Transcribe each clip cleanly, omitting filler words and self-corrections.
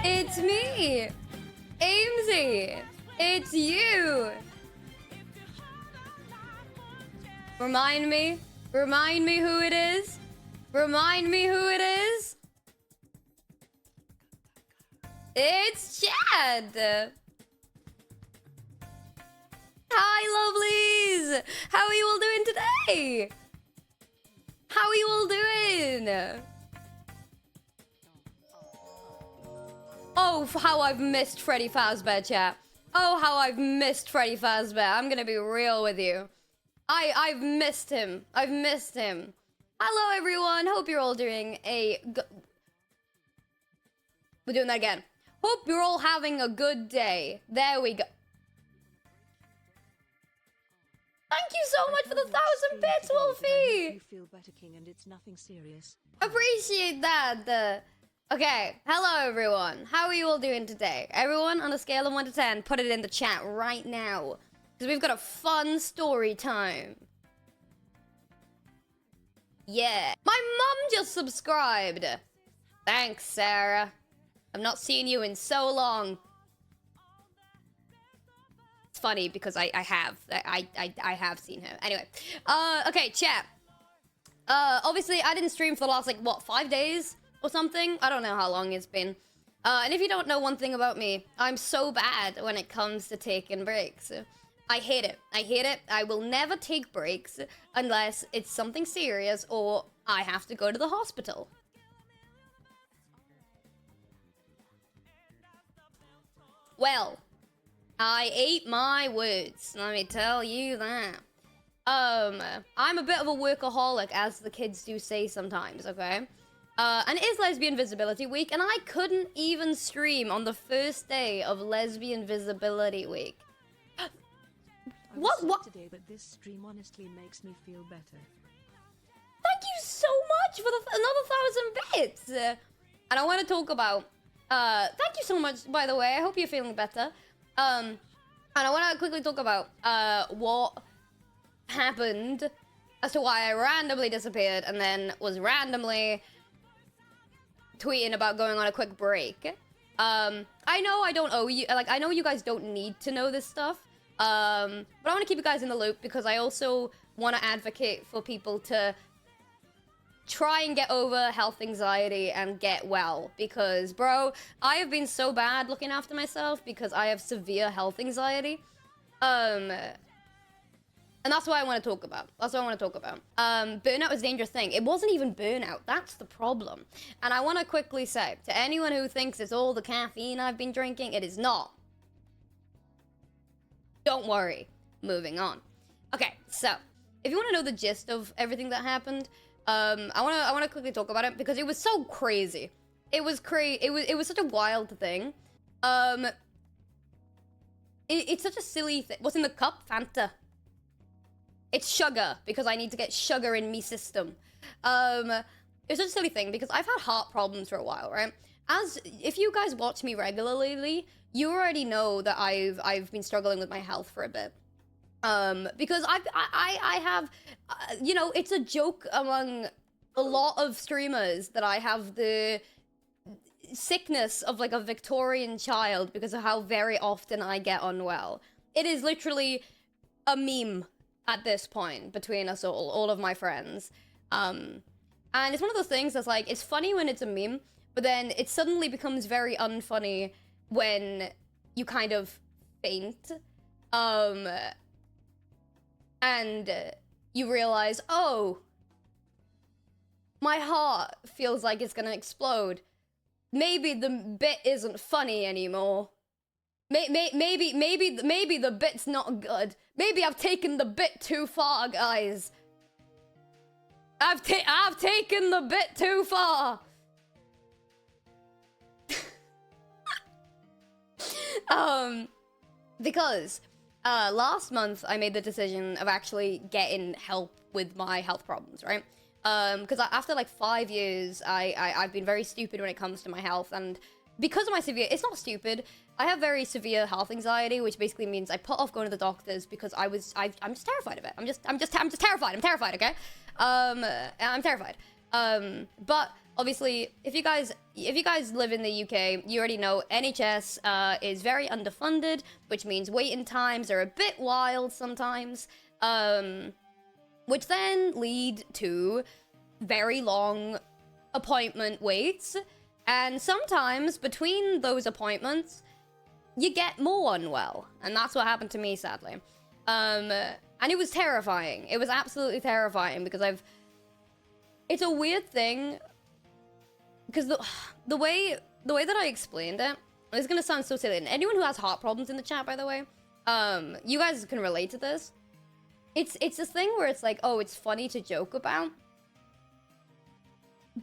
It's me! Aimsey! It's you! Remind me who it is? Remind me who it is? It's Chad! Hi, lovelies! How are you all doing today? How are you all doing? Oh, how I've missed Freddy Fazbear, chat. Oh, how I've missed Freddy Fazbear. I'm gonna be real with you. I've missed him. I've missed him. Hello, everyone. Hope you're all doing We're doing that again. Hope you're all having a good day. There we go. Thank you so much for the 1,000 bits, Wolfie. You feel better, King, and it's nothing serious. Appreciate that. Okay, hello everyone. How are you all doing today? Everyone, on a scale of 1 to 10, put it in the chat right now. Because we've got a fun story time. Yeah. My mum just subscribed. Thanks, Sarah. I've not seen you in so long. It's funny because I have seen her. Anyway. Okay, chat. Obviously, I didn't stream for the last, like, what, 5 days? Or something? I don't know how long it's been. And if you don't know one thing about me, I'm so bad when it comes to taking breaks. I hate it. I hate it. I will never take breaks unless it's something serious or I have to go to the hospital. Well, I ate my words. Let me tell you that. I'm a bit of a workaholic, as the kids do say sometimes, okay? And it is Lesbian Visibility Week, and I couldn't even stream on the first day of Lesbian Visibility Week. What? Today, but this stream honestly makes me feel better. Thank you so much for another 1,000 bits. And I want to talk about. Thank you so much, by the way. I hope you're feeling better. And I want to quickly talk about what happened as to why I randomly disappeared and then was randomly tweeting about going on a quick break. I know I don't owe you, like, I know you guys don't need to know this stuff, but I want to keep you guys in the loop because I also want to advocate for people to try and get over health anxiety and get well, because, bro, I have been so bad looking after myself because I have severe health anxiety. And that's what I want to talk about. Burnout is a dangerous thing. It wasn't even burnout. That's the problem. And I want to quickly say, to anyone who thinks it's all the caffeine I've been drinking, it is not. Don't worry. Moving on. Okay, so, if you want to know the gist of everything that happened, I want to quickly talk about it because it was so crazy. It was such a wild thing. It's such a silly thing. What's in the cup? Fanta. It's sugar, because I need to get sugar in me system. It's such a silly thing, because I've had heart problems for a while, right? If you guys watch me regularly, you already know that I've been struggling with my health for a bit. Because I have, you know, it's a joke among a lot of streamers that I have the sickness of, like, a Victorian child because of how very often I get unwell. It is literally a meme at this point between us all of my friends. And it's one of those things that's like, it's funny when it's a meme, but then it suddenly becomes very unfunny when you kind of faint. And you realize, oh, my heart feels like it's gonna explode. Maybe the bit isn't funny anymore. Maybe the bit's not good. Maybe I've taken the bit too far, guys. I've taken the bit too far. Because last month I made the decision of actually getting help with my health problems, right? Because after like 5 years, I've been very stupid when it comes to my health, and because of my severe, it's not stupid. I have very severe health anxiety, which basically means I put off going to the doctors because I'm just terrified of it. I'm just terrified. I'm terrified, okay? I'm terrified. But obviously, if you guys live in the UK, you already know NHS is very underfunded, which means waiting times are a bit wild sometimes, which then lead to very long appointment waits, and sometimes between those appointments, you get more unwell, and that's what happened to me, sadly. And it was terrifying. It was absolutely terrifying because it's a weird thing because the way that I explained it, it's gonna sound so silly. And anyone who has heart problems in the chat, by the way, you guys can relate to this. It's this thing where it's like, oh, it's funny to joke about,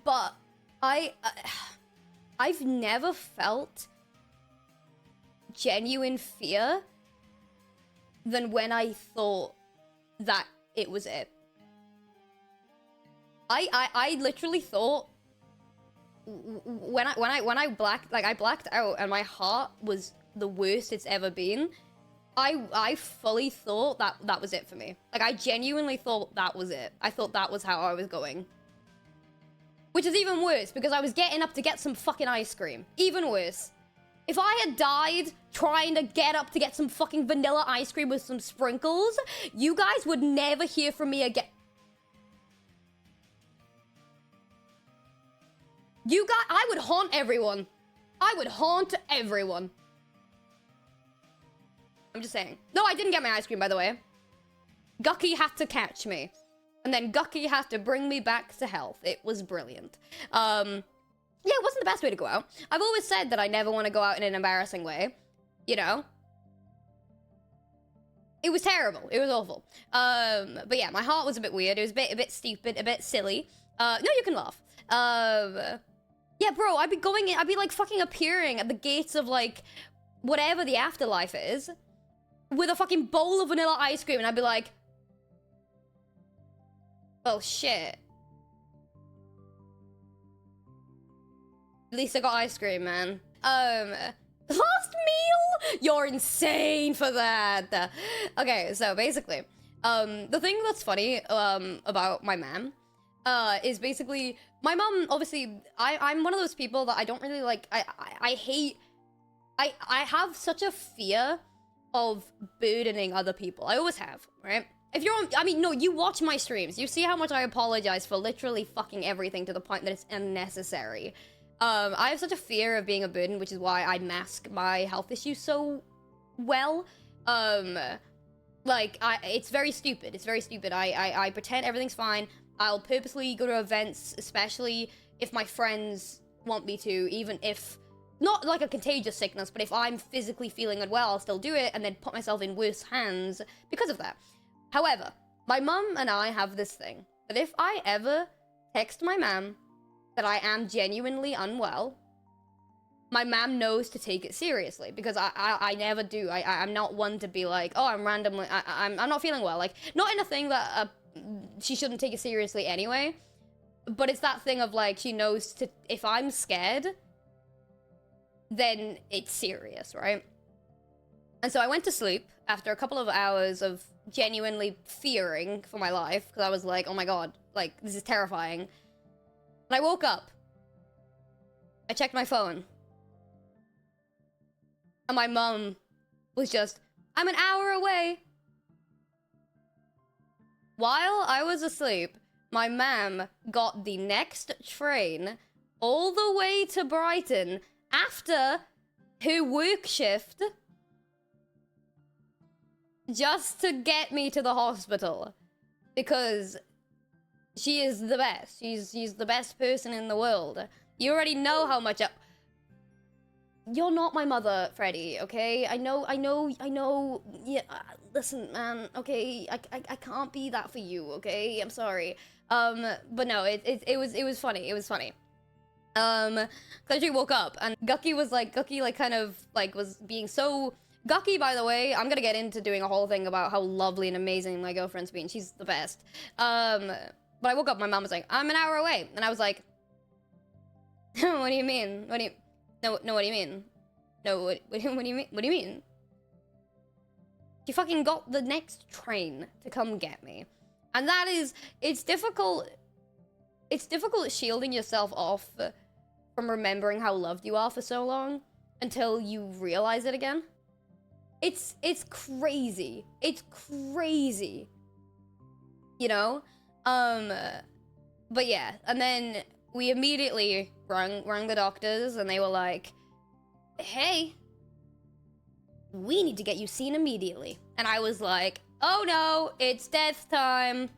but I've never felt genuine fear than when I thought that it was it. I literally thought when I blacked out and my heart was the worst it's ever been. I fully thought that was it for me. Like, I genuinely thought that was it. I thought that was how I was going. Which is even worse, because I was getting up to get some fucking ice cream. Even worse. If I had died trying to get up to get some fucking vanilla ice cream with some sprinkles, you guys would never hear from me again. You guys, I would haunt everyone. I would haunt everyone. I'm just saying. No, I didn't get my ice cream, by the way. Gucky had to catch me. And then Gucky had to bring me back to health. It was brilliant. Yeah, it wasn't the best way to go out. I've always said that I never want to go out in an embarrassing way. You know? It was terrible. It was awful. But yeah, my heart was a bit weird. It was a bit stupid, a bit silly. No, you can laugh. Yeah, bro, I'd be like fucking appearing at the gates of like whatever the afterlife is with a fucking bowl of vanilla ice cream, and I'd be like, well, shit. At least I got ice cream, man. Last meal? You're insane for that. Okay, so basically, the thing that's funny, about my mom, is basically, my mom, obviously, I'm one of those people that I don't really like, I hate, I have such a fear of burdening other people. I always have, right? If you're on, I mean, no, you watch my streams. You see how much I apologize for literally fucking everything to the point that it's unnecessary. I have such a fear of being a burden, which is why I mask my health issues so well. Like, it's very stupid. It's very stupid. I pretend everything's fine. I'll purposely go to events, especially if my friends want me to, even if, not like a contagious sickness, but if I'm physically feeling unwell, I'll still do it and then put myself in worse hands because of that. However, my mum and I have this thing, that if I ever text my mum that I am genuinely unwell, my mum knows to take it seriously, because I never do. I'm not one to be like, oh, I'm randomly, I'm not feeling well. Like, not in a thing that she shouldn't take it seriously anyway, but it's that thing of like, she knows to, if I'm scared, then it's serious, right? And so I went to sleep after a couple of hours of genuinely fearing for my life, because I was like, oh my god, like, this is terrifying. And I woke up. I checked my phone. And my mum was just, I'm an hour away. While I was asleep, my mum got the next train all the way to Brighton after her work shift just to get me to the hospital, because she is the best. She's the best person in the world. You already know how much You're not my mother, Freddy, okay? I know. Yeah, listen, man, okay? I can't be that for you, okay? I'm sorry. But no, it was funny. It was funny. Cause I actually woke up and Gucky kind of like was being so. Gucky, by the way, I'm gonna get into doing a whole thing about how lovely and amazing my girlfriend's been. She's the best. But I woke up, my mom was like, I'm an hour away. And I was like, what do you mean? What do you mean? No, what do you mean? What do you mean? You fucking got the next train to come get me. And that is, it's difficult. it's difficult shielding yourself off from remembering how loved you are for so long until you realize it again. It's crazy. It's crazy. You know? But yeah, and then we immediately rang the doctors, and they were like, hey, we need to get you seen immediately. And I was like, oh no, it's death time.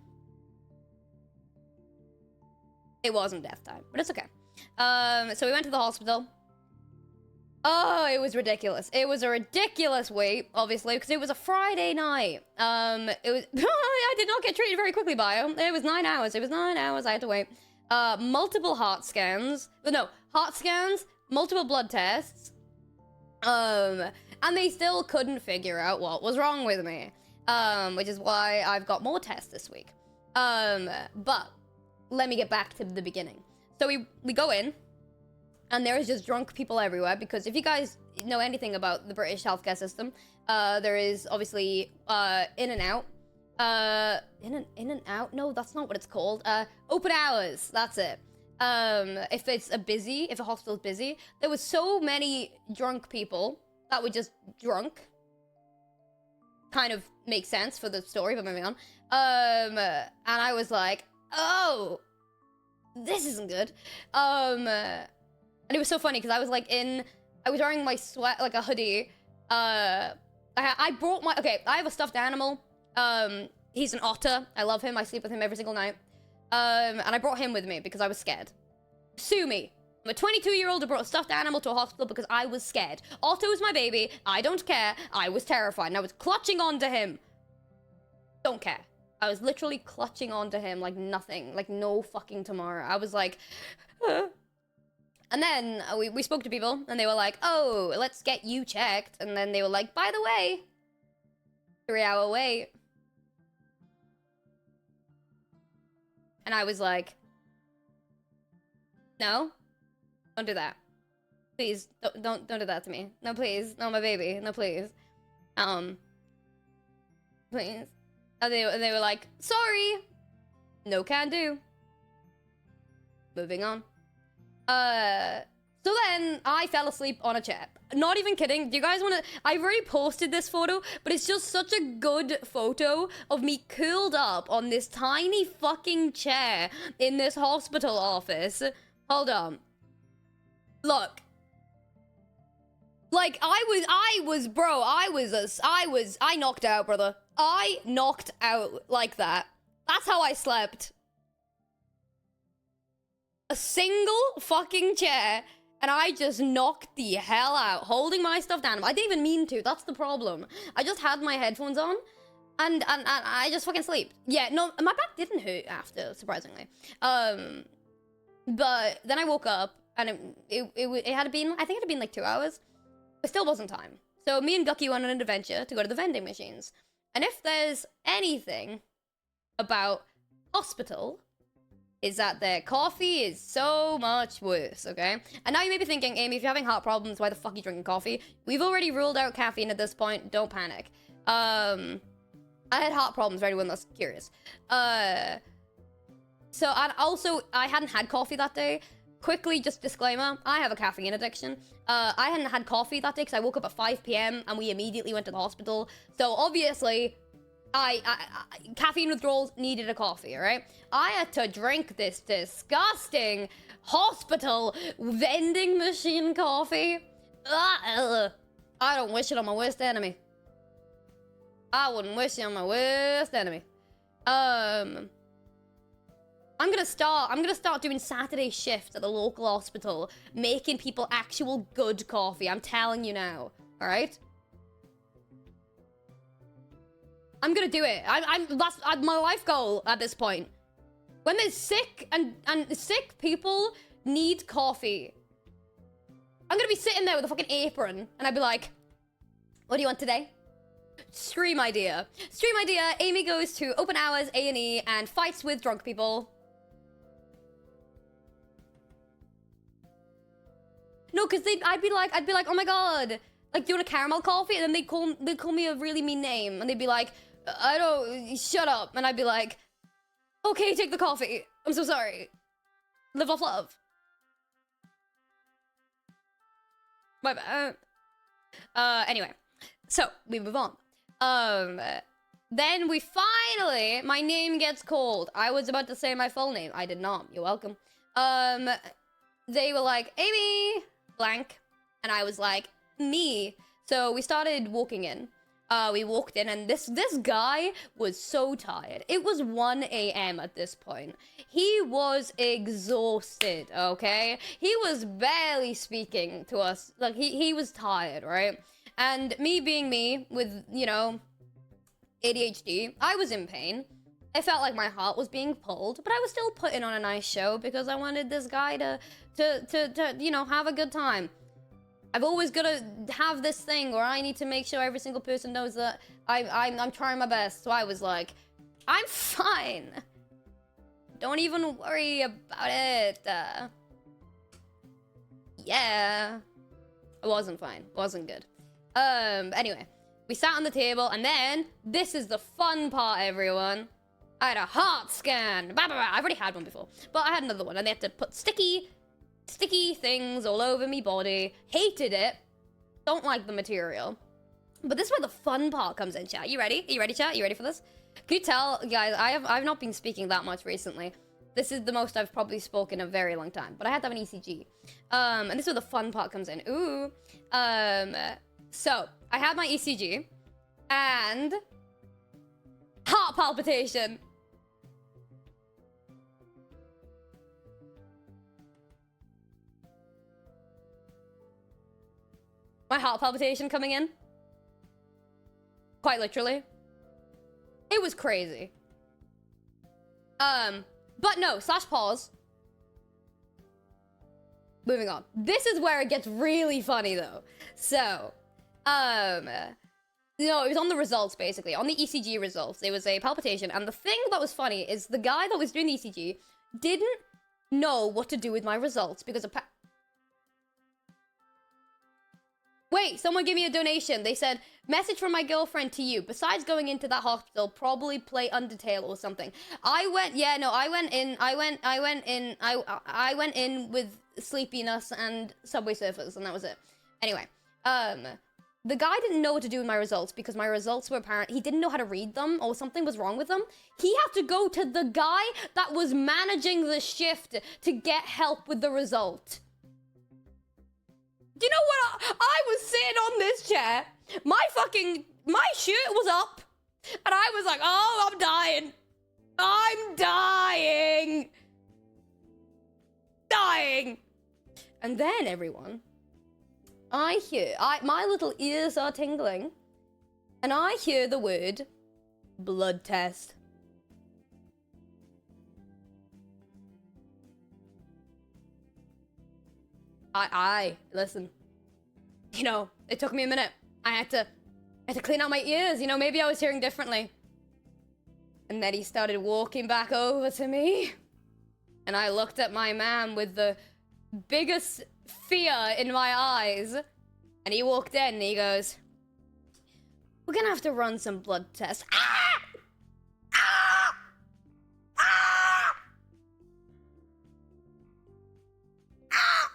It wasn't death time, but it's okay. So we went to the hospital. Oh, it was ridiculous. It was a ridiculous wait, obviously, because it was a Friday night. It was, I did not get treated very quickly, bio. It was 9 hours. It was 9 hours I had to wait. Multiple heart scans. No, heart scans, multiple blood tests. And they still couldn't figure out what was wrong with me. Which is why I've got more tests this week. But let me get back to the beginning. So we go in, and there is just drunk people everywhere, because if you guys know anything about the British healthcare system, there is obviously in and out. In and out? No, that's not what it's called. Open hours, that's it. If a hospital's busy, there was so many drunk people that were just drunk. Kind of makes sense for the story, but moving on. And I was like, oh, this isn't good. And it was so funny because I was wearing my sweat, like a hoodie. I brought I have a stuffed animal. He's an otter. I love him. I sleep with him every single night. And I brought him with me because I was scared. Sue me. I'm a 22-year-old who brought a stuffed animal to a hospital because I was scared. Otto's my baby. I don't care. I was terrified. And I was clutching onto him. Don't care. I was literally clutching onto him like nothing. Like no fucking tomorrow. I was like... And then we spoke to people, and they were like, oh, let's get you checked. And then they were like, by the way, 3-hour wait. And I was like, no, don't do that. Please, don't do that to me. No, please. No, my baby. No, please. Please. And they were like, sorry. No can do. Moving on. So then I fell asleep on a chair. Not even kidding. Do you guys want to... I've already posted this photo, but it's just such a good photo of me curled up on this tiny fucking chair in this hospital office. Hold on. Look. Like, I knocked out, brother. I knocked out like that. That's how I slept. A single fucking chair, and I just knocked the hell out, holding my stuffed animal. I didn't even mean to. That's the problem. I just had my headphones on, and I just fucking sleep. Yeah, no, my back didn't hurt after, surprisingly. But then I woke up, and it had been, I think it had been like 2 hours. It still wasn't time. So me and Gucky went on an adventure to go to the vending machines. And if there's anything about hospital, is that their coffee is so much worse, okay? And now you may be thinking, Amy, if you're having heart problems, why the fuck are you drinking coffee? We've already ruled out caffeine at this point. Don't panic. I had heart problems for anyone that's curious. And also, I hadn't had coffee that day. Quickly, just disclaimer, I have a caffeine addiction. I hadn't had coffee that day because I woke up at 5 p.m. and we immediately went to the hospital. So obviously... caffeine withdrawals, needed a coffee, alright? I had to drink this disgusting hospital vending machine coffee. I don't wish it on my worst enemy. I wouldn't wish it on my worst enemy. I'm gonna start doing Saturday shifts at the local hospital, making people actual good coffee. I'm telling you now, alright? I'm gonna do it. That's my life goal at this point. When there's sick and sick people need coffee, I'm gonna be sitting there with a fucking apron, and I'd be like, "What do you want today?" Stream idea. Stream idea. Amy goes to open hours A&E and fights with drunk people. No, because I'd be like, oh my god, like, do you want a caramel coffee? And then they'd call me a really mean name, and they'd be like, I don't, shut up. And I'd be like, okay, take the coffee. I'm so sorry. Live, laugh, love. My bad. Anyway. So, we move on. Then we finally, my name gets called. I was about to say my full name. I did not. You're welcome. They were like, Amy, blank. And I was like, me. So we started walking in. We walked in and this guy was so tired. It was 1 a.m. at this point. He was exhausted, okay? He was barely speaking to us. Like, he was tired, right? And me being me with, you know, ADHD, I was in pain. I felt like my heart was being pulled, but I was still putting on a nice show because I wanted this guy to you know, have a good time. I've always got to have this thing where I need to make sure every single person knows that I'm trying my best. So I was like, I'm fine. Don't even worry about it. Yeah. I wasn't fine. Wasn't good. Anyway, we sat on the table, and then this is the fun part, everyone. I had a heart scan. Bah, bah, bah. I've already had one before, but I had another one, and they had to put sticky things all over me body. Hated it. Don't like the material. But this is where the fun part comes in, chat. You ready? Are you ready, chat? You ready for this? Can you tell, guys, I've not been speaking that much recently. This is the most I've probably spoken in a very long time. But I had to have an ECG. And this is where the fun part comes in. Ooh. So, I had my ECG. And... heart palpitation. My heart palpitation coming in. Quite literally. It was crazy. But no, slash pause. Moving on. This is where it gets really funny though. So, you know, it was on the results basically. On the ECG results, there was a palpitation. And the thing that was funny is the guy that was doing the ECG didn't know what to do with my results because of Wait, someone gave me a donation. They said, message from my girlfriend to you. Besides going into that hospital, probably play Undertale or something. I went in with sleepiness and Subway Surfers, and that was it. Anyway, the guy didn't know what to do with my results because my results were apparent. He didn't know how to read them or something was wrong with them. He had to go to the guy that was managing the shift to get help with the result. Do you know what? I was sitting on this chair. My shirt was up. And I was like, oh, I'm dying. I'm dying. Dying. And then, everyone, my little ears are tingling. And I hear the word blood test. Listen, you know, it took me a minute. I had to clean out my ears, you know, maybe I was hearing differently. And then he started walking back over to me. And I looked at my man with the biggest fear in my eyes. And he walked in and he goes, we're gonna have to run some blood tests. Ah! Ah! Ah! Ah!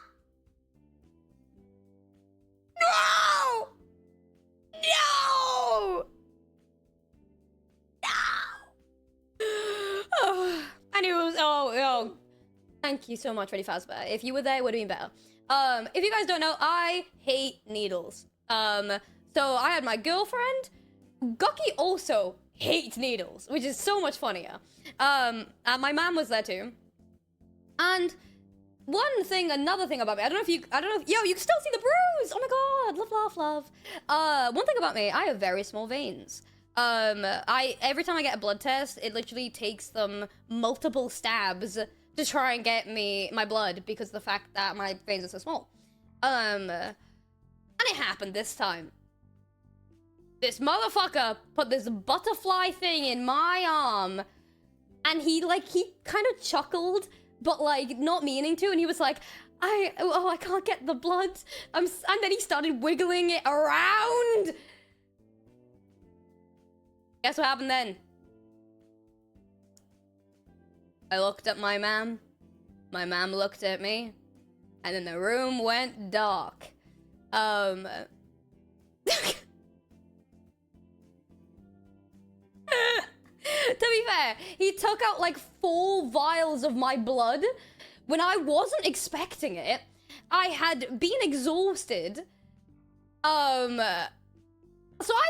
No! No! No! Oh, and it was, oh, thank you so much, Freddy Fazbear. If you were there, it would have been better. If you guys don't know, I hate needles. So I had my girlfriend. Gucky also hates needles, which is so much funnier. And my mom was there too. And another thing about me, I don't know if, yo, you can still see the bruise! Oh my god, love, love, love. One thing about me, I have very small veins. Every time I get a blood test, it literally takes them multiple stabs to try and get me my blood because of the fact that my veins are so small. And it happened this time. This motherfucker put this butterfly thing in my arm, and he kind of chuckled, but like not meaning to, and he was like, I can't get the blood. And then he started wiggling it around. Guess what happened then? I looked at my man My mom looked at me, and then the room went dark. To be fair, he took out like 4 vials of my blood when I wasn't expecting it. I had been exhausted. So I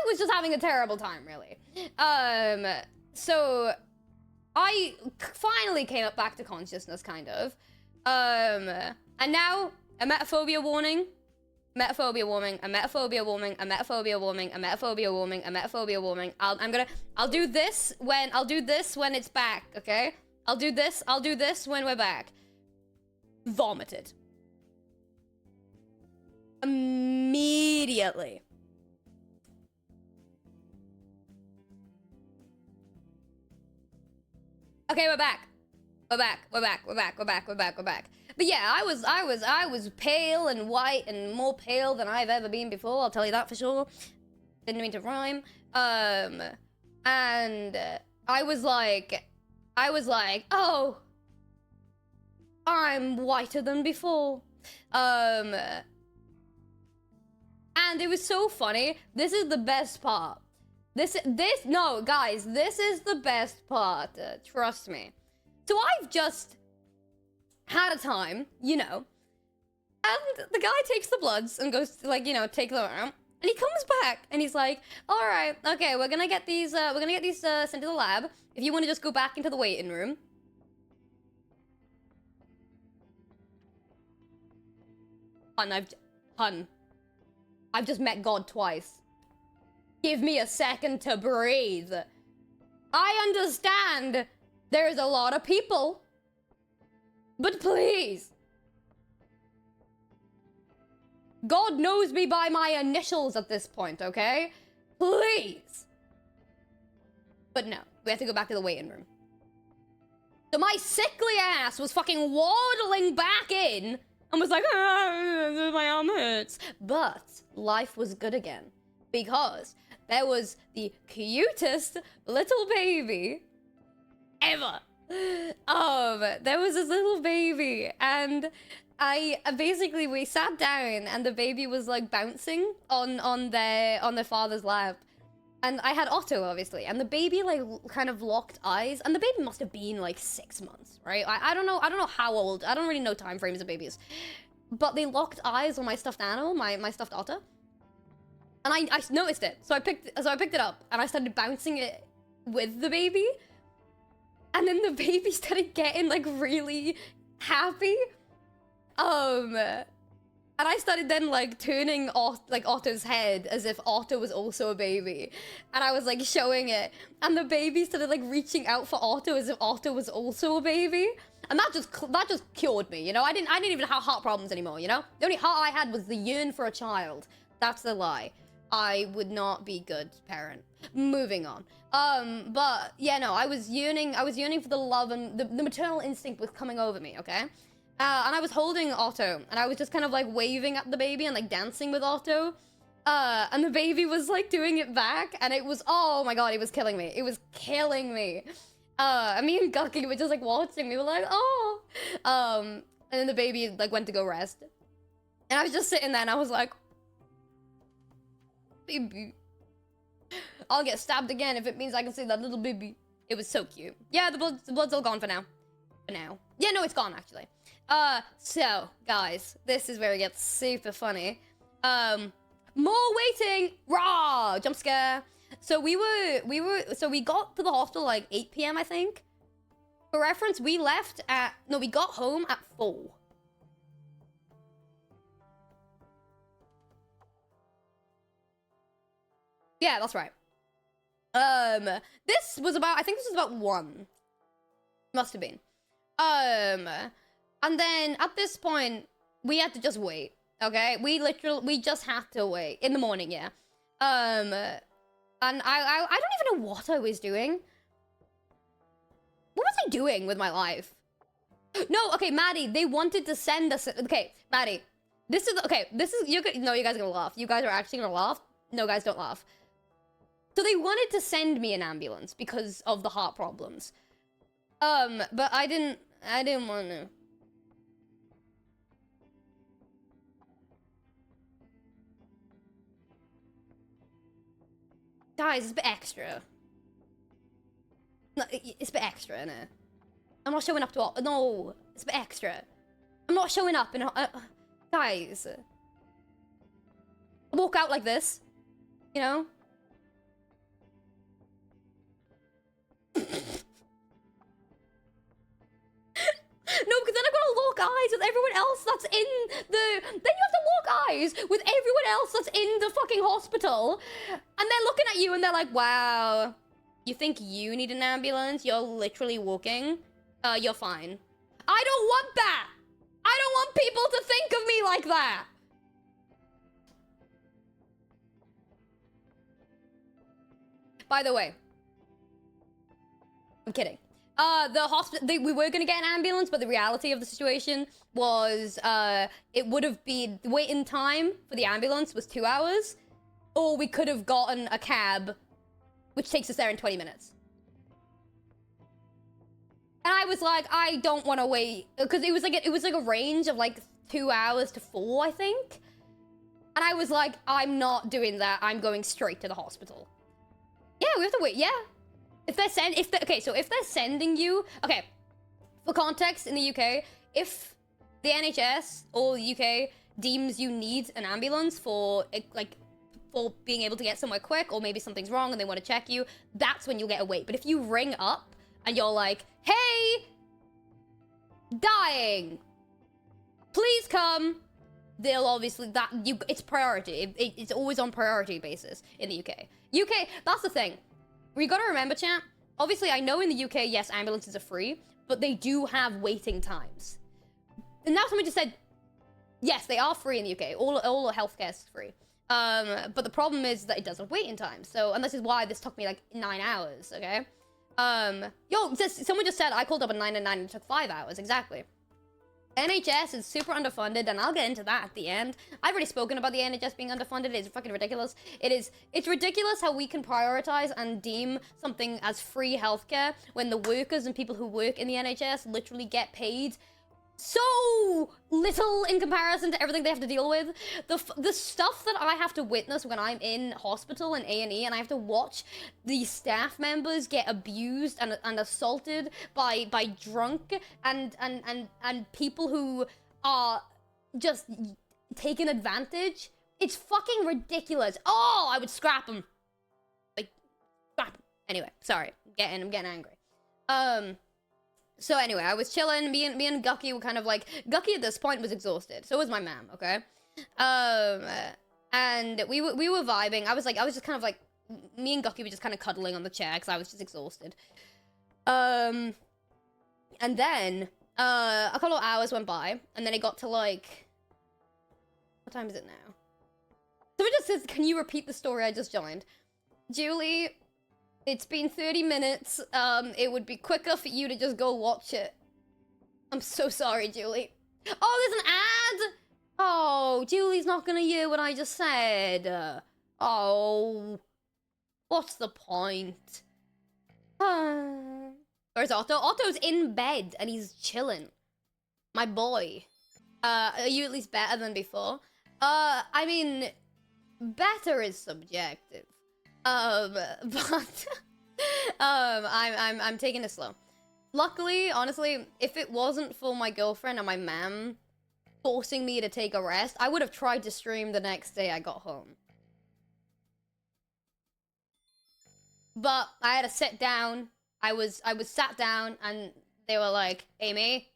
was just having a terrible time, really. So I finally came up back to consciousness, kind of. And now, emetophobia warning. Emetophobia warning, emetophobia warning, emetophobia warning, emetophobia warning, emetophobia warning. I'll do this when it's back, okay? I'll do this when we're back. Vomited. Immediately. Okay, we're back. We're back. But yeah, I was pale and white and more pale than I've ever been before, I'll tell you that for sure. Didn't mean to rhyme. And I was like, oh, I'm whiter than before. And it was so funny. This is the best part. No, guys, this is the best part. Trust me. So I've just had a time, you know, and the guy takes the bloods and goes to, like, you know, take them out, and he comes back and he's like, all right, okay, we're gonna get these sent to the lab. If you want to just go back into the waiting room. I've just met God twice. Give me a second to breathe. I understand there's a lot of people, but please. God knows me by my initials at this point, okay? Please. But no, we have to go back to the waiting room. So my sickly ass was fucking waddling back in and was like, ah, my arm hurts. But life was good again because there was the cutest little baby ever. There was this little baby, and we sat down, and the baby was like bouncing on their father's lap, and I had Otto, obviously, and the baby like kind of locked eyes, and the baby must have been like 6 months, right? I don't know how old. I don't really know time frames of babies, but they locked eyes on my stuffed animal, my stuffed Otto, and I noticed it, so I picked it up, and I started bouncing it with the baby. And then the baby started getting like really happy. And I started then like turning Otto's head as if Otto was also a baby. And I was like showing it. And the baby started like reaching out for Otto as if Otto was also a baby. And that just cured me, you know? I didn't even have heart problems anymore, you know? The only heart I had was the yearn for a child. That's the lie. I would not be good parent. Moving on. But yeah, no, I was yearning for the love, and the maternal instinct was coming over me, okay? And I was holding Otto, and I was just kind of like waving at the baby and like dancing with Otto. And the baby was like doing it back, and it was, oh my god, it was killing me. It was killing me. And me and Gucky were just like watching. We were like, oh. And then the baby like went to go rest. And I was just sitting there, and I was like, baby. I'll get stabbed again if it means I can see that little baby. It was so cute. Yeah, the blood's all gone for now. Yeah, no, it's gone, actually. So, guys, this is where it gets super funny. More waiting! Raw! Jump scare. So we got to the hospital like 8 p.m, I think. For reference, we got home at 4. Yeah, that's right. I think this was about 1. Must have been. And then at this point, we had to just wait. Okay? We just had to wait. In the morning, yeah. And I don't even know what I was doing. What was I doing with my life? No, okay, Maddie, they wanted to send us, okay, Maddie, you guys are gonna laugh. You guys are actually gonna laugh. No, guys, don't laugh. So they wanted to send me an ambulance because of the heart problems. But I didn't want to. Guys, it's a bit extra. No, it's a bit extra, innit? I'm not showing up to all. No, it's a bit extra. I'm not showing up in. Guys, I walk out like this, you know. No, because then I've got to lock eyes with everyone else that's in the... Then you have to lock eyes with everyone else that's in the fucking hospital. And they're looking at you and they're like, wow, you think you need an ambulance? You're literally walking? You're fine. I don't want that! I don't want people to think of me like that! By the way, I'm kidding. The hospital, we were gonna get an ambulance, but the reality of the situation was, it would have been, the waiting time for the ambulance was 2 hours, or we could have gotten a cab, which takes us there in 20 minutes. And I was like, I don't want to wait, because it was like a range of like 2 hours to 4, I think. And I was like, I'm not doing that. I'm going straight to the hospital. Yeah, we have to wait. Yeah. If they're sending you, okay, for context, in the UK, if the NHS or the UK deems you need an ambulance for being able to get somewhere quick, or maybe something's wrong and they want to check you, that's when you'll get a wait. But if you ring up and you're like, hey, dying, please come, they'll obviously, it's priority. It's always on priority basis in the UK. That's the thing. We gotta remember, chat, obviously I know in the UK, yes, ambulances are free, but they do have waiting times. And now someone just said, yes, they are free in the UK. All healthcare is free. But the problem is that it does have waiting times. So, and this is why this took me like 9 hours, okay? Someone just said I called up at 999 and it took 5 hours, exactly. NHS is super underfunded, and I'll get into that at the end. I've already spoken about the NHS being underfunded. It's fucking ridiculous. It's ridiculous how we can prioritize and deem something as free healthcare when the workers and people who work in the NHS literally get paid so little in comparison to everything they have to deal with. The stuff that I have to witness when I'm in hospital and A&E, and I have to watch the staff members get abused and assaulted by drunk and people who are just taking advantage. It's fucking ridiculous. Oh, I would scrap them. Like, scrap them. Anyway, sorry. I'm getting angry. So anyway, I was chilling. Me and Gucky were kind of like, Gucky at this point was exhausted. So was my mom, okay? And we were vibing. I was just kind of like, me and Gucky were just kind of cuddling on the chair because I was just exhausted. And then a couple of hours went by, and then it got to like, what time is it now? Someone just says, can you repeat the story I just joined? Julie, it's been 30 minutes. It would be quicker for you to just go watch it. I'm so sorry, Julie. Oh, there's an ad! Oh, Julie's not gonna hear what I just said. Oh. What's the point? Where's Otto? Otto's in bed and he's chilling. My boy. Are you at least better than before? I mean, better is subjective. But I'm taking it slow. Luckily, honestly, if it wasn't for my girlfriend and my mom forcing me to take a rest, I would have tried to stream the next day I got home. But I had to sit down. I was sat down and they were like, Amy,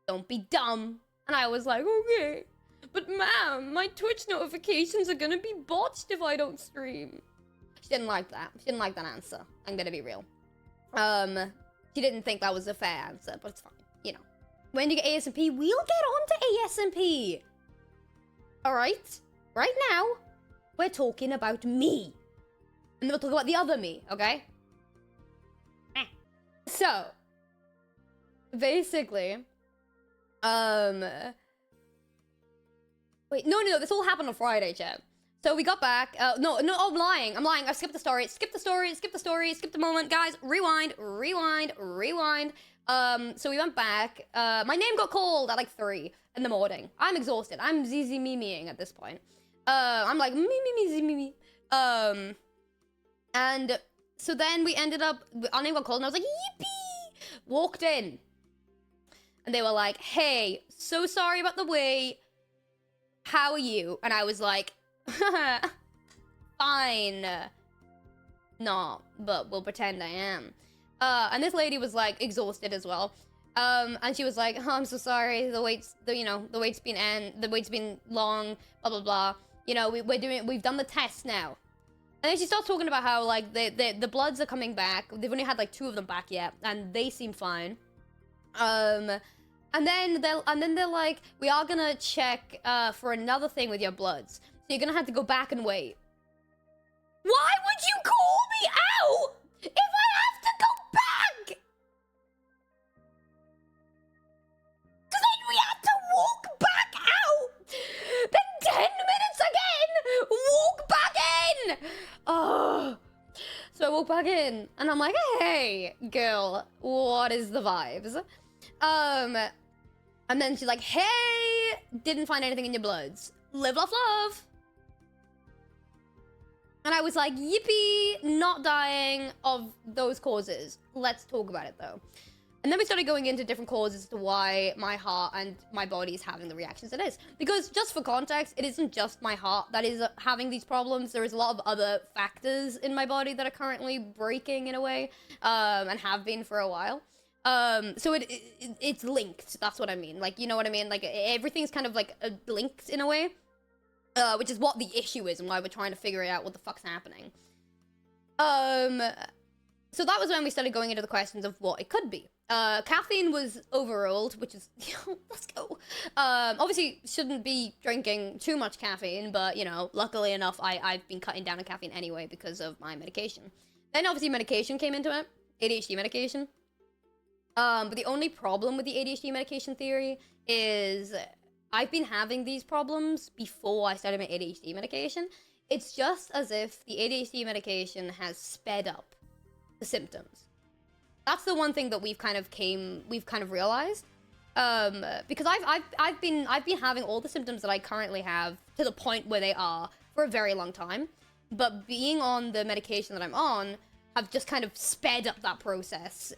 don't be dumb. And I was like, okay. But ma'am, my Twitch notifications are gonna be botched if I don't stream. She didn't like that. She didn't like that answer. I'm gonna be real. She didn't think that was a fair answer, but it's fine. You know. When you get ASMP, we'll get on to ASMP. Alright? Right now, we're talking about me. And then we'll talk about the other me, okay? So, basically, wait, no, this all happened on Friday, chat. So we got back, no, I'm lying, I skipped the story, skip the moment, guys, rewind. So we went back, my name got called at like 3 in the morning. I'm exhausted, I'm ZZ-memeing at this point. I'm like, me. And so then we ended up, our name got called, and I was like, yippee! Walked in. And they were like, hey, so sorry about the wait. How are you? And I was like, fine. No, but we'll pretend I am. And this lady was like exhausted as well. And she was like, oh, I'm so sorry. The wait's been long, blah, blah, blah. You know, we've done the test now. And then she starts talking about how like the bloods are coming back. They've only had like 2 of them back yet, and they seem fine. And then they're like, we are gonna check for another thing with your bloods. So you're gonna have to go back and wait. Why would you call me out if I have to go back? Because then we have to walk back out. Then 10 minutes again. Walk back in. Oh. So I walk back in, and I'm like, hey, girl, what is the vibes? And then she's like, hey, didn't find anything in your bloods. Live, laugh, love. And I was like, yippee, not dying of those causes. Let's talk about it, though. And then we started going into different causes as to why my heart and my body is having the reactions it is. Because just for context, it isn't just my heart that is having these problems. There is a lot of other factors in my body that are currently breaking in a way, and have been for a while. So it's linked. That's what I mean. Like, you know what I mean? Like, everything's kind of like linked in a way, which is what the issue is and why we're trying to figure out what the fuck's happening. So that was when we started going into the questions of what it could be. Caffeine was overruled, which is, let's go. Obviously shouldn't be drinking too much caffeine, but, you know, luckily enough, I've been cutting down on caffeine anyway because of my medication. Then obviously medication came into it, ADHD medication. But the only problem with the ADHD medication theory is I've been having these problems before I started my ADHD medication. It's just as if the ADHD medication has sped up the symptoms. That's the one thing that we've kind of realized. Because I've been having all the symptoms that I currently have to the point where they are for a very long time. But being on the medication that I'm on have just kind of sped up that process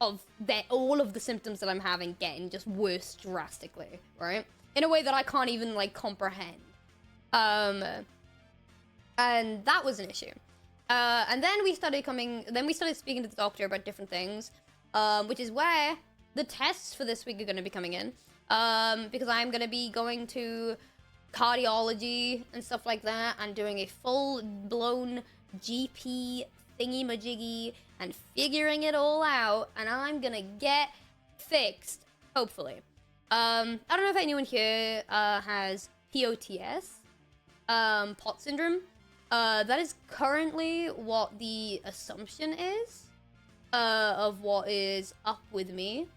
of all of the symptoms that I'm having getting just worse drastically, right? In a way that I can't even, like, comprehend. And that was an issue. And then we started speaking to the doctor about different things, which is where the tests for this week are going to be coming in. Because I'm going to be going to cardiology and stuff like that and doing a full-blown GP thingy-majiggy and figuring it all out, and I'm gonna get fixed, hopefully. I don't know if anyone here has POTS, POT syndrome. That is currently what the assumption is of what is up with me.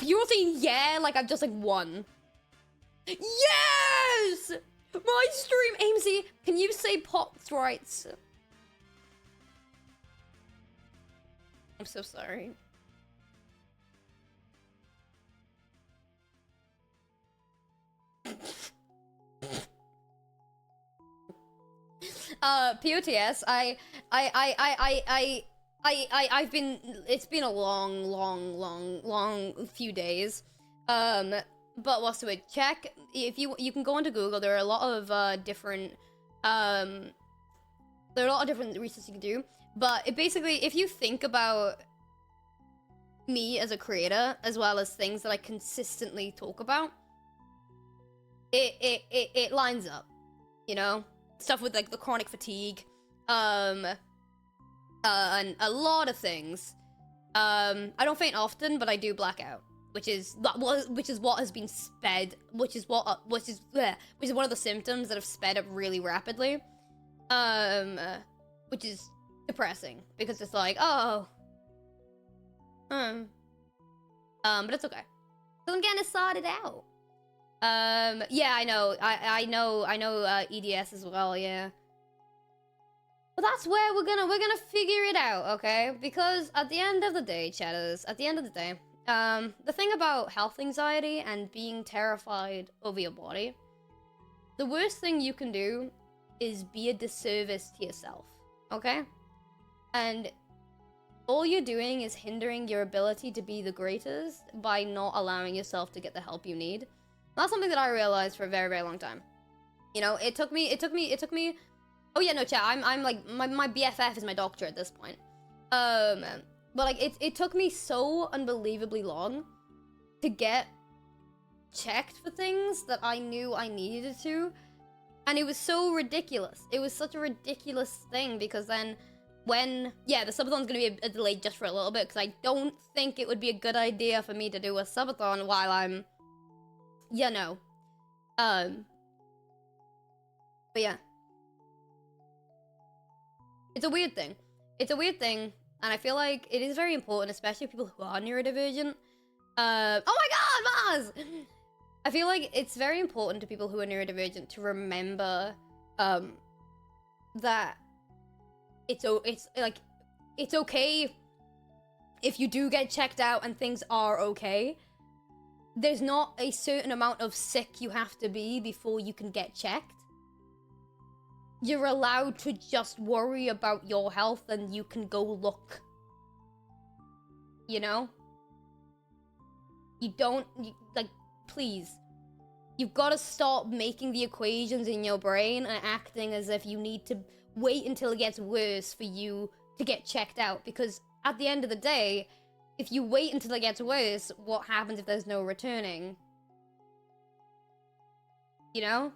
You're all saying yeah, like I've just like won. Yes! My stream, Aimsey, can you say POTS rights? I'm so sorry. POTS, it's been a long few days. But what's to check? If you can go onto Google, there are a lot of different research you can do. But it basically, if you think about me as a creator, as well as things that I consistently talk about, it lines up, you know? Stuff with, like, the chronic fatigue, and a lot of things. I don't faint often, but I do black out, which is what has been sped, which is one of the symptoms that have sped up really rapidly, which is depressing, because it's like, oh, but it's okay. So I'm getting it sorted out. Yeah, I know, I know, EDS as well, yeah. But that's where we're gonna figure it out, okay? Because at the end of the day, chatters, the thing about health anxiety and being terrified over your body, the worst thing you can do is be a disservice to yourself, okay? And all you're doing is hindering your ability to be the greatest by not allowing yourself to get the help you need. That's something that I realized for a very, very long time. You know, it took me, oh yeah, no, chat, I'm like, my BFF is my doctor at this point. But like, it took me so unbelievably long to get checked for things that I knew I needed to. And it was so ridiculous. It was such a ridiculous thing because then when, yeah, the subathon's gonna be a delay just for a little bit because I don't think it would be a good idea for me to do a subathon while I'm, you know, but yeah. It's a weird thing. It's a weird thing, and I feel like it is very important, especially people who are neurodivergent. Oh my god, Mars! I feel like it's very important to people who are neurodivergent to remember, that it's okay if you do get checked out and things are okay. There's not a certain amount of sick you have to be before you can get checked. You're allowed to just worry about your health and you can go look. You know? You don't, like, please. You've got to stop making the equations in your brain and acting as if you need to wait until it gets worse for you to get checked out. Because at the end of the day, if you wait until it gets worse, what happens if there's no returning? You know?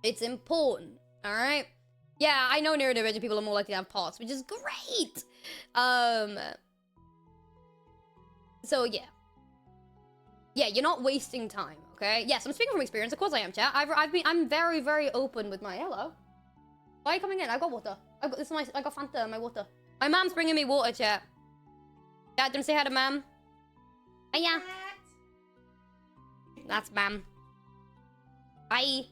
It's important, alright? Yeah, I know neurodivergent people are more likely to have POTS, which is great! So yeah. Yeah, you're not wasting time, okay? Yes, I'm speaking from experience, of course I am, chat. I'm very, very open with my, hello. Why are you coming in? I got water. I got Fanta in my water. My mom's bringing me water, chat. Dad, don't say hi to mom. Hiya. That's mom. Bye.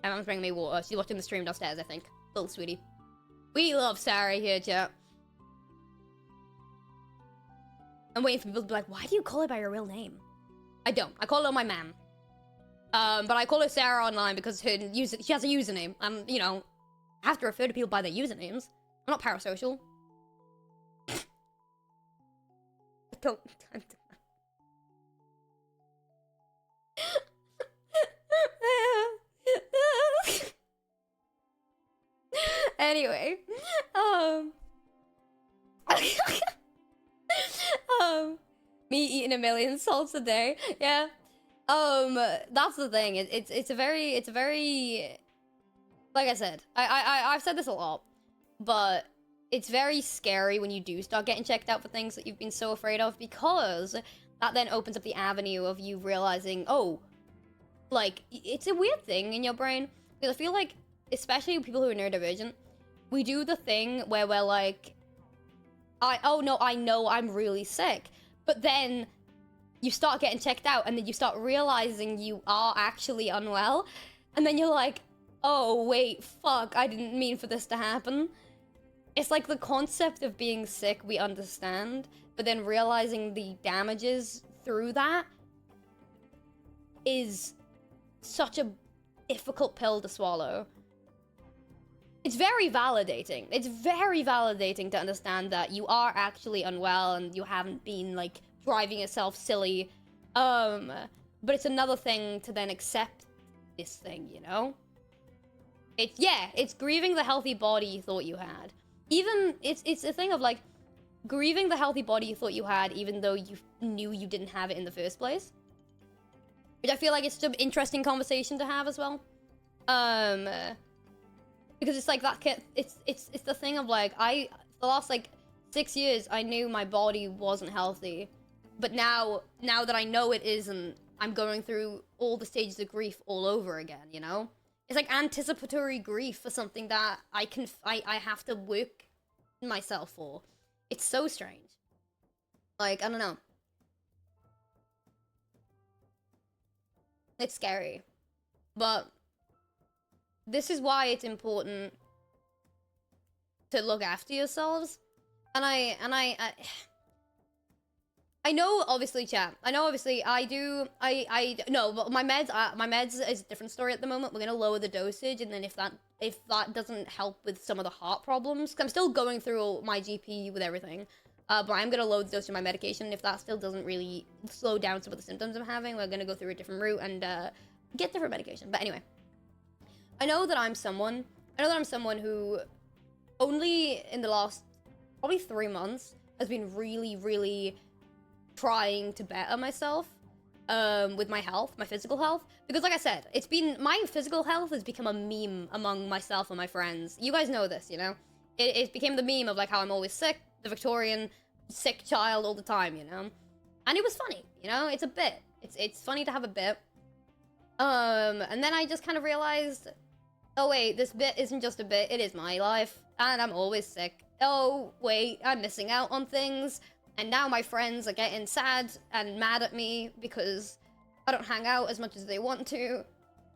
My mom's bringing me water. She's watching the stream downstairs, I think. Little sweetie. We love Sarah here, chat. I'm waiting for people to be like, why do you call her by her real name? I don't. I call her my mom. But I call her Sarah online because she has a username. And, you know, I have to refer to people by their usernames. I'm not parasocial. don't. Anyway, me eating 1,000,000 salts a day, yeah. That's the thing. It's a very, like I said, I've said this a lot, but it's very scary when you do start getting checked out for things that you've been so afraid of, because that then opens up the avenue of you realizing, oh, like, it's a weird thing in your brain, because I feel like, especially people who are neurodivergent, we do the thing where we're like, oh no, I know I'm really sick, but then you start getting checked out, and then you start realizing you are actually unwell, and then you're like, oh wait, fuck, I didn't mean for this to happen. It's like the concept of being sick we understand, but then realizing the damages through that is such a difficult pill to swallow. It's very validating. It's very validating to understand that you are actually unwell and you haven't been, like, driving yourself silly. But it's another thing to then accept this thing, you know? It's grieving the healthy body you thought you had. Even, it's a thing of, like, grieving the healthy body you thought you had even though you knew you didn't have it in the first place. Which I feel like it's such an interesting conversation to have as well. Because it's like that it's the thing of like, the last like 6 years I knew my body wasn't healthy, but now that I know it isn't, I'm going through all the stages of grief all over again, you know? It's like anticipatory grief for something that I have to work myself for. It's so strange. Like, I don't know. It's scary. But this is why it's important to look after yourselves. And I I know, obviously, chat. I know, obviously, no, but my meds is a different story at the moment. We're gonna lower the dosage, and then if that doesn't help with some of the heart problems, 'cause I'm still going through my GP with everything, but I'm gonna lower the dosage of my medication. If that still doesn't really slow down some of the symptoms I'm having, we're gonna go through a different route and get different medication. But anyway, I know that I'm someone who only in the last probably 3 months has been really, really trying to better myself with my health, my physical health, because like I said, my physical health has become a meme among myself and my friends. You guys know this, you know? It became the meme of like how I'm always sick, the Victorian sick child all the time, you know? And it was funny, you know? It's a bit. It's funny to have a bit. And then I just kind of realized, oh wait, this bit isn't just a bit, it is my life, and I'm always sick. Oh wait, I'm missing out on things. And now my friends are getting sad and mad at me because I don't hang out as much as they want to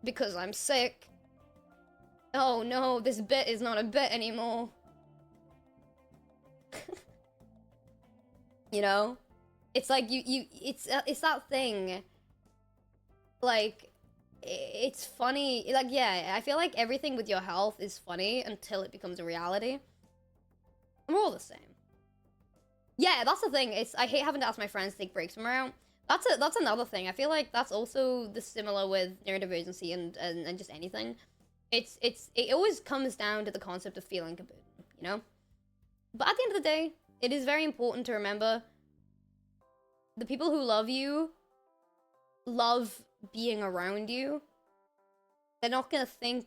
because I'm sick. Oh no, this bit is not a bit anymore. You know? It's like it's that thing. Like, it's funny. Like, yeah, I feel like everything with your health is funny until it becomes a reality. And we're all the same. Yeah, that's the thing. I hate having to ask my friends to take breaks from around. That's another thing. I feel like that's also the similar with neurodivergency and just anything. It always comes down to the concept of feeling kaboom, you know? But at the end of the day, it is very important to remember the people who love you love being around you. They're not gonna think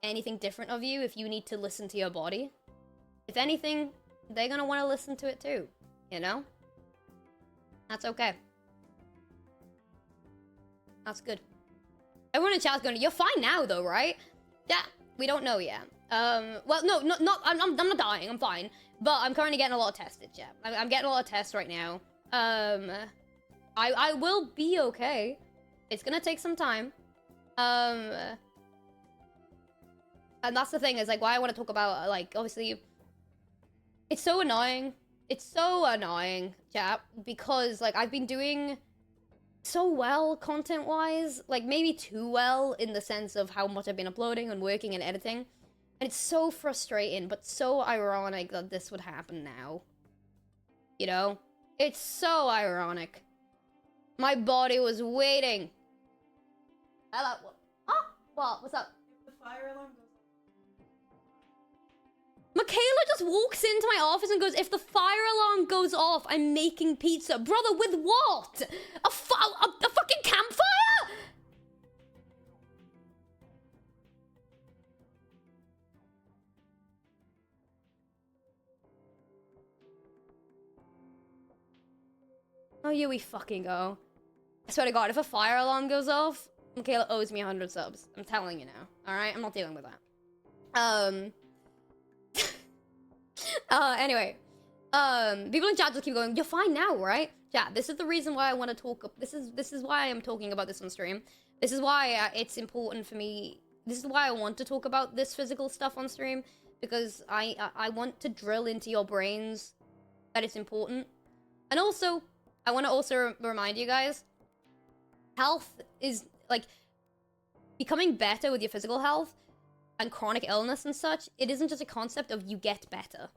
anything different of you if you need to listen to your body. If anything, they're gonna want to listen to it too, you know? That's okay. That's good. Everyone in chat's going, you're fine now though, right? Yeah, we don't know yet. Well, no, not I'm not dying, I'm fine. But I'm currently getting a lot of tested, yeah. I'm getting a lot of tests right now. I will be okay. It's gonna take some time. And that's the thing, is like why I want to talk about, like, obviously, it's so annoying. It's so annoying, chat, because like I've been doing so well content-wise, like maybe too well in the sense of how much I've been uploading and working and editing. And it's so frustrating, but so ironic that this would happen now. You know? It's so ironic. My body was waiting. Hello. Oh, what? What's up? The fire alarm goes Michaela just walks into my office and goes, if the fire alarm goes off, I'm making pizza. Brother, with what? A fucking campfire? Oh, here we fucking go. I swear to God, if a fire alarm goes off, Michaela owes me 100 subs. I'm telling you now. Alright? I'm not dealing with that. Anyway. People in chat just keep going, you're fine now, right? Yeah, this is the reason why I want to talk. This is why I'm talking about this on stream. This is why it's important for me. This is why I want to talk about this physical stuff on stream. Because I want to drill into your brains that it's important. And also, I want to also remind you guys, health is, like, becoming better with your physical health and chronic illness and such, it isn't just a concept of you get better.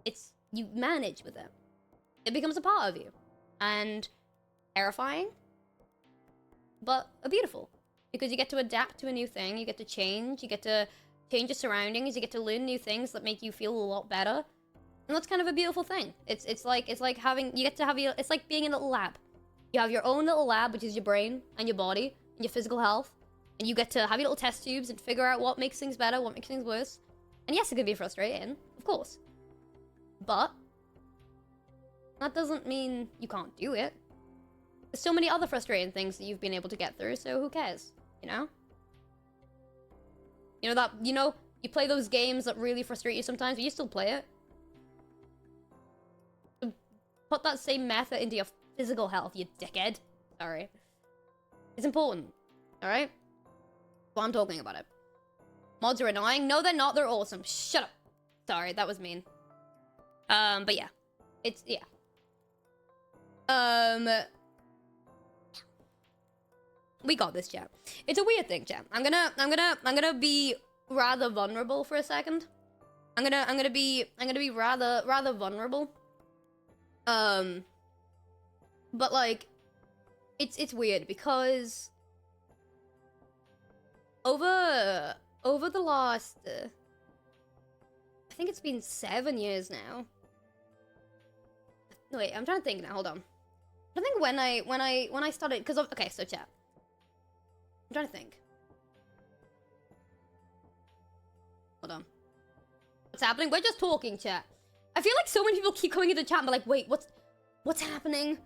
It's you manage with it. It becomes a part of you. And terrifying, but beautiful. Because you get to adapt to a new thing, you get to change your surroundings, you get to learn new things that make you feel a lot better. And that's kind of a beautiful thing. It's like having, you get to have your, it's like being in a little lab. You have your own little lab, which is your brain and your body and your physical health. And you get to have your little test tubes and figure out what makes things better, what makes things worse. And yes, it can be frustrating, of course. But that doesn't mean you can't do it. There's so many other frustrating things that you've been able to get through, so who cares, you know? You play those games that really frustrate you sometimes, but you still play it. Put that same method into your physical health, you dickhead. Sorry. It's important, alright? Well, I'm talking about it. Mods are annoying. No, they're not. They're awesome. Shut up. Sorry, that was mean. But yeah. Yeah. Um, we got this, chat. It's a weird thing, chat. I'm gonna be rather vulnerable for a second. I'm gonna be rather vulnerable. But like, it's weird because over the last, I think it's been 7 years now. Wait, I'm trying to think now. Hold on. I think when I started, because okay, so chat. I'm trying to think. Hold on. What's happening? We're just talking, chat. I feel like so many people keep coming into chat and be like, wait, what's happening?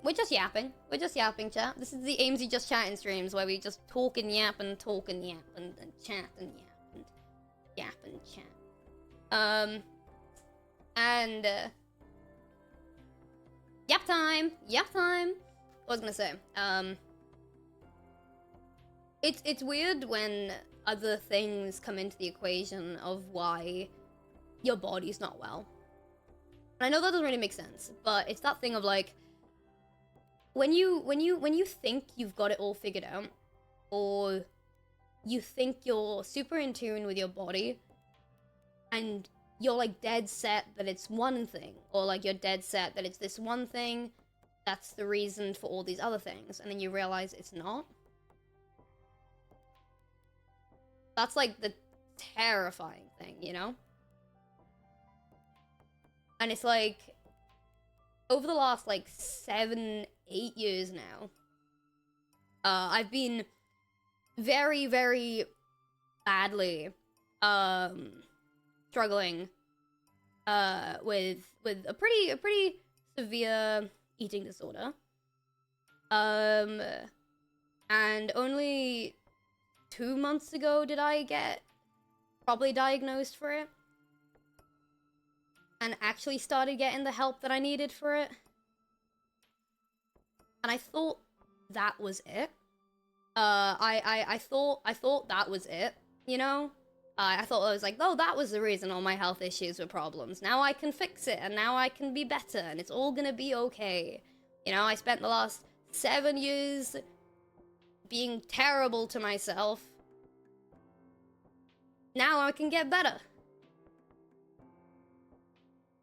We're just yapping. We're just yapping, chat. This is the Aimsey Just Chatting streams where we just talk and yap and talk and yap and chat and yap and yap and chat. And yap time. Yap time. What was I gonna say? It's weird when other things come into the equation of why your body's not well. And I know that doesn't really make sense, but it's that thing of like, when you think you've got it all figured out, or you think you're super in tune with your body, and you're like dead set that it's one thing, or like you're dead set that it's this one thing that's the reason for all these other things, and then you realize it's not. That's like the terrifying thing, you know? And it's like, over the last like 7-8 years now, I've been very, very badly struggling with a pretty severe eating disorder. And only 2 months ago did I get probably diagnosed for it. And actually started getting the help that I needed for it. And I thought that was it. I thought that was it, you know? I thought I was like, oh, that was the reason all my health issues were problems. Now I can fix it, and now I can be better, and it's all gonna be okay. You know, I spent the last 7 years being terrible to myself. Now I can get better.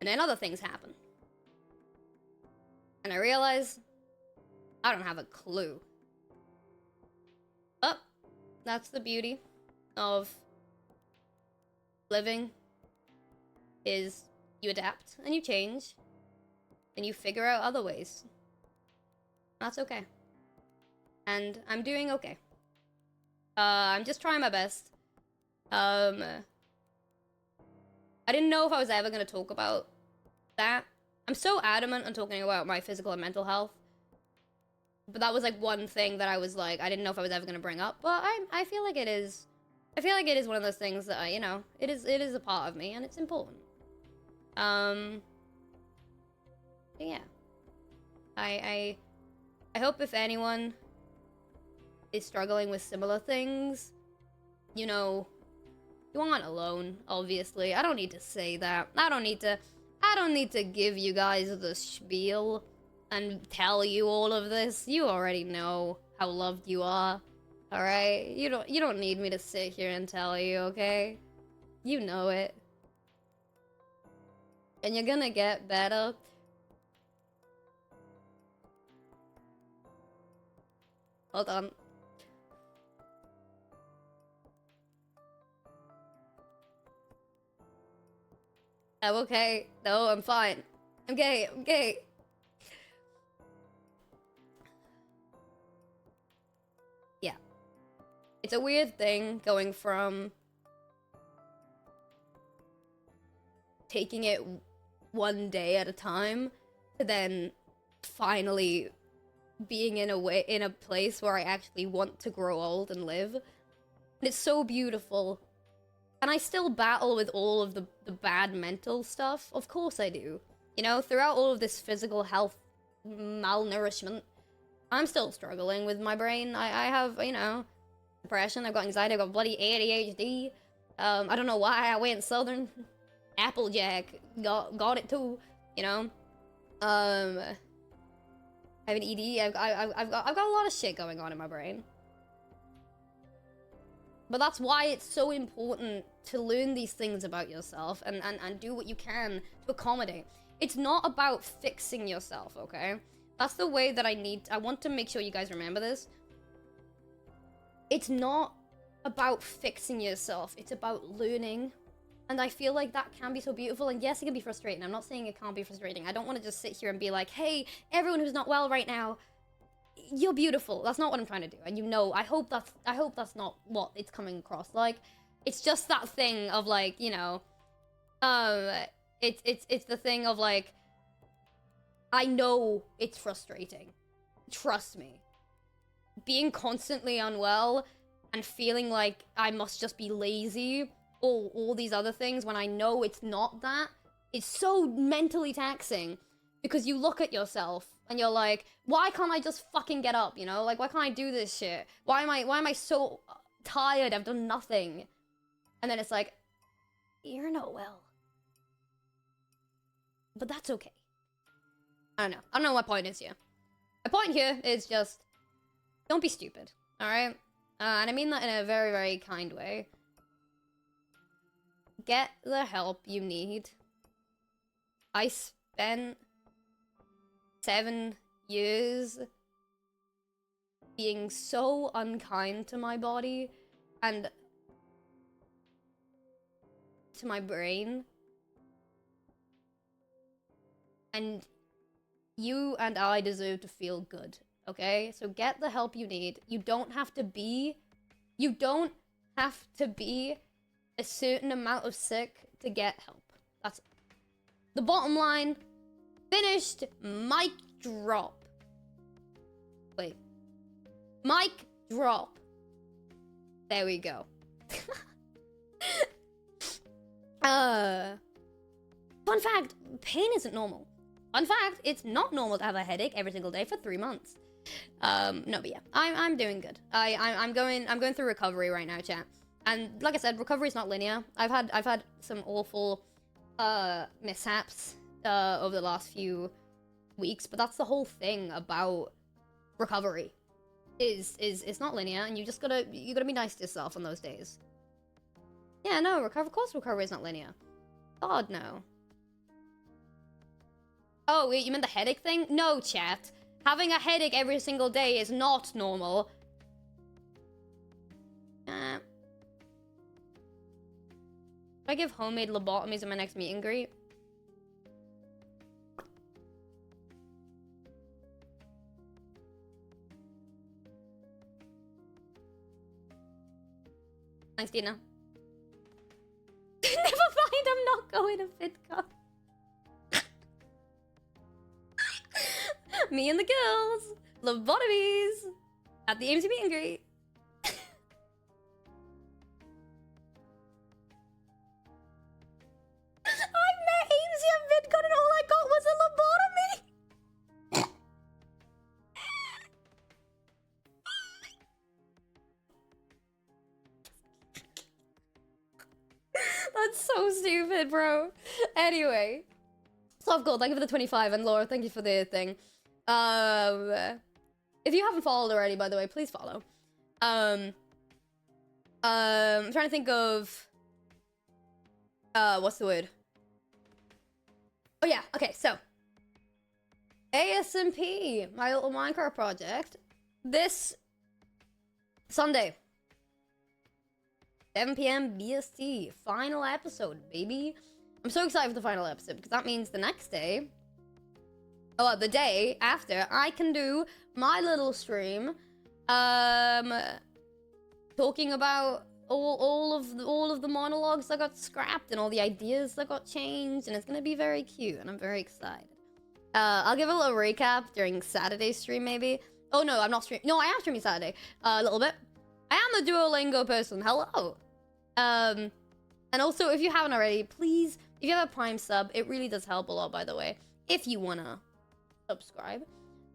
And then other things happen. And I realize I don't have a clue. But that's the beauty of living, is you adapt and you change and you figure out other ways. That's okay. And I'm doing okay. I'm just trying my best. I didn't know if I was ever going to talk about that. I'm so adamant on talking about my physical and mental health. But that was like one thing that I was like, I didn't know if I was ever going to bring up. But I feel like it is. I feel like it is one of those things that, you know, it is a part of me and it's important. Yeah. I hope if anyone is struggling with similar things, you know, you aren't alone, obviously. I don't need to say that. I don't need to give you guys the spiel and tell you all of this. You already know how loved you are. All right? You don't need me to sit here and tell you, okay? You know it. And you're gonna get better. Hold on. I'm okay. No, I'm fine. I'm gay. I'm gay. Yeah. It's a weird thing going from taking it one day at a time to then finally being in a place where I actually want to grow old and live. And it's so beautiful. And I still battle with all of the bad mental stuff. Of course I do. You know, throughout all of this physical health malnourishment, I'm still struggling with my brain. I have, you know, depression, I've got anxiety, I've got bloody ADHD. I don't know why I went southern. Applejack got it too, you know? I have an ED. I've got a lot of shit going on in my brain. But that's why it's so important to learn these things about yourself and do what you can to accommodate. It's not about fixing yourself, okay? That's the way that I want to make sure you guys remember this. It's not about fixing yourself. It's about learning. And I feel like that can be so beautiful. And yes, it can be frustrating. I'm not saying it can't be frustrating. I don't want to just sit here and be like, hey, everyone who's not well right now, you're beautiful. That's not what I'm trying to do. And you know, I hope that's not what it's coming across like. It's just that thing of like, you know, it's the thing of like, I know it's frustrating. Trust me. Being constantly unwell and feeling like I must just be lazy or all these other things when I know it's not that, it's so mentally taxing because you look at yourself and you're like, why can't I just fucking get up, you know? Like, why can't I do this shit? Why am I so tired? I've done nothing. And then it's like, you're not well. But that's okay. I don't know what my point is here. My point here is just, don't be stupid, alright? And I mean that in a very, very kind way. Get the help you need. I spent 7 years being so unkind to my body and to my brain. And you and I deserve to feel good, okay? So get the help you need. You don't have to be a certain amount of sick to get help. That's the bottom line. Finished. Mic drop. Wait. Mic drop. There we go. Fun fact, pain isn't normal. Fun fact, it's not normal to have a headache every single day for 3 months. No, but yeah, I'm doing good. I'm going through recovery right now, chat. And like I said, recovery is not linear. I've had some awful mishaps over the last few weeks, but that's the whole thing about recovery. Is it's not linear, and you gotta be nice to yourself on those days. Yeah, no, of course recovery is not linear. God, no. Oh, wait, you meant the headache thing? No, chat. Having a headache every single day is not normal. Should I give homemade lobotomies in my next meet and greet? Thanks, Dina. Never mind, I'm not going to FitCon. Me and the girls. Lobotomies. At the Aimsey meet and greet. I met Aimsey at VidCon and all I got was a lobotomy. That's so stupid, bro. Anyway. Soft Gold, thank you for the 25, and Laura, thank you for the thing. If you haven't followed already, by the way, please follow. I'm trying to think of what's the word? Oh yeah, okay, so ASMP, my little Minecraft project, this Sunday, 7 p.m. BST, final episode, baby. I'm so excited for the final episode because that means the next day, or the day after, I can do my little stream, talking about all of the monologues that got scrapped and all the ideas that got changed, and it's gonna be very cute, and I'm very excited. I'll give a little recap during Saturday's stream, maybe. Oh no, I'm not streaming. No, I am streaming Saturday, a little bit. I am a Duolingo person. Hello. And also, if you haven't already, please, if you have a Prime sub, it really does help a lot, by the way, if you wanna subscribe.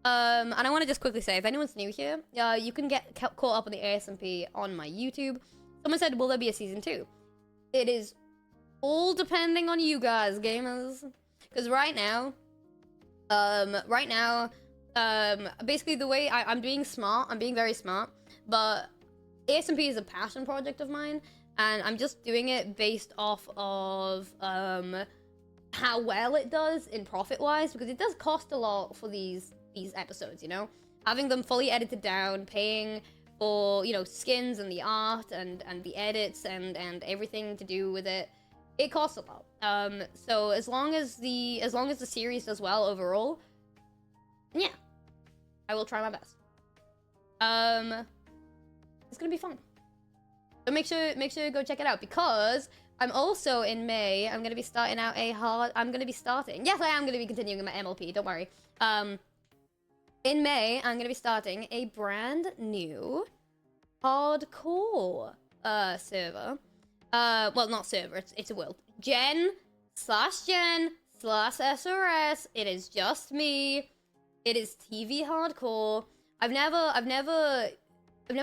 And I want to just quickly say, if anyone's new here, you can get caught up on the ASMP on my YouTube. Someone said, will there be a season 2? It is all depending on you guys, gamers. Because right now, Basically the way I'm being smart, I'm being very smart, but ASMP is a passion project of mine, and I'm just doing it based off of how well it does in profit wise, because it does cost a lot for these episodes, you know, having them fully edited down, paying for, you know, skins and the art and the edits and everything to do with it. It costs a lot. So as long as the series does well overall, yeah, I will try my best. It's gonna be fun. So make sure to go check it out, because I'm also in May. I'm gonna be starting out I'm gonna be starting. Yes, I am gonna be continuing my MLP. Don't worry. In May, I'm gonna be starting a brand new hardcore server. Well, not server. It's a world. Gen/SRS. It is just me. It is TV hardcore. I've never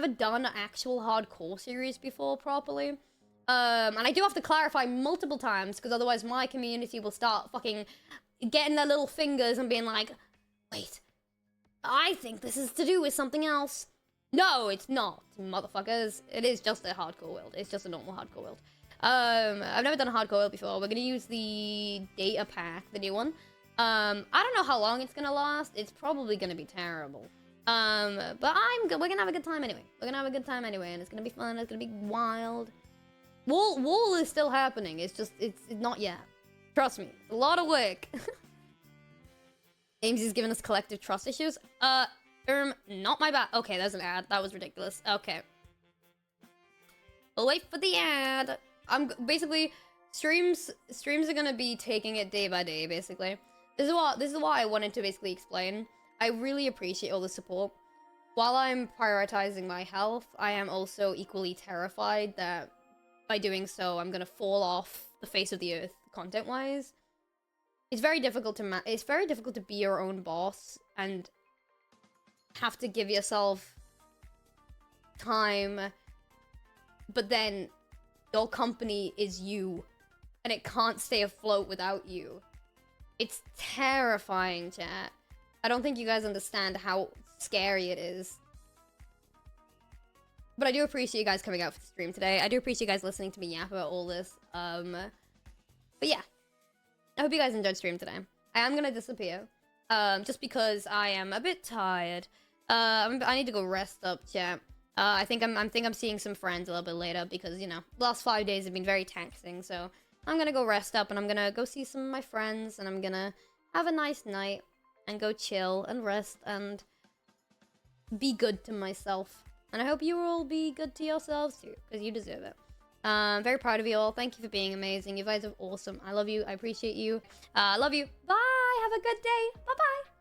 done an actual hardcore series before properly. And I do have to clarify multiple times, because otherwise my community will start fucking getting their little fingers and being like, wait, I think this is to do with something else. No, it's not, motherfuckers. It is just a hardcore world. It's just a normal hardcore world. I've never done a hardcore world before. We're gonna use the data pack, the new one. I don't know how long it's gonna last. It's probably gonna be terrible. But we're gonna have a good time anyway. We're gonna have a good time anyway, and it's gonna be fun. It's gonna be wild. Wall is still happening. It's just, it's not yet. Trust me, it's a lot of work. Aimsey's giving us collective trust issues. Not my bad. Okay, there's an ad. That was ridiculous. Okay. We'll wait for the ad. Basically, streams are gonna be taking it day by day, basically. This is what I wanted to basically explain. I really appreciate all the support. While I'm prioritizing my health, I am also equally terrified that by doing so, I'm gonna fall off the face of the earth, content-wise. It's very difficult to be your own boss and have to give yourself time, but then your company is you, and it can't stay afloat without you. It's terrifying, chat. I don't think you guys understand how scary it is. But I do appreciate you guys coming out for the stream today. I do appreciate you guys listening to me yap about all this. But yeah. I hope you guys enjoyed stream today. I am gonna disappear. Just because I am a bit tired. I need to go rest up, chat. I think I'm seeing some friends a little bit later because, you know, the last 5 days have been very taxing. So I'm gonna go rest up and I'm gonna go see some of my friends and I'm gonna have a nice night and go chill and rest and be good to myself. And I hope you will all be good to yourselves too, because you deserve it. I'm very proud of you all. Thank you for being amazing. You guys are awesome. I love you. I appreciate you. I love you. Bye. Have a good day. Bye-bye.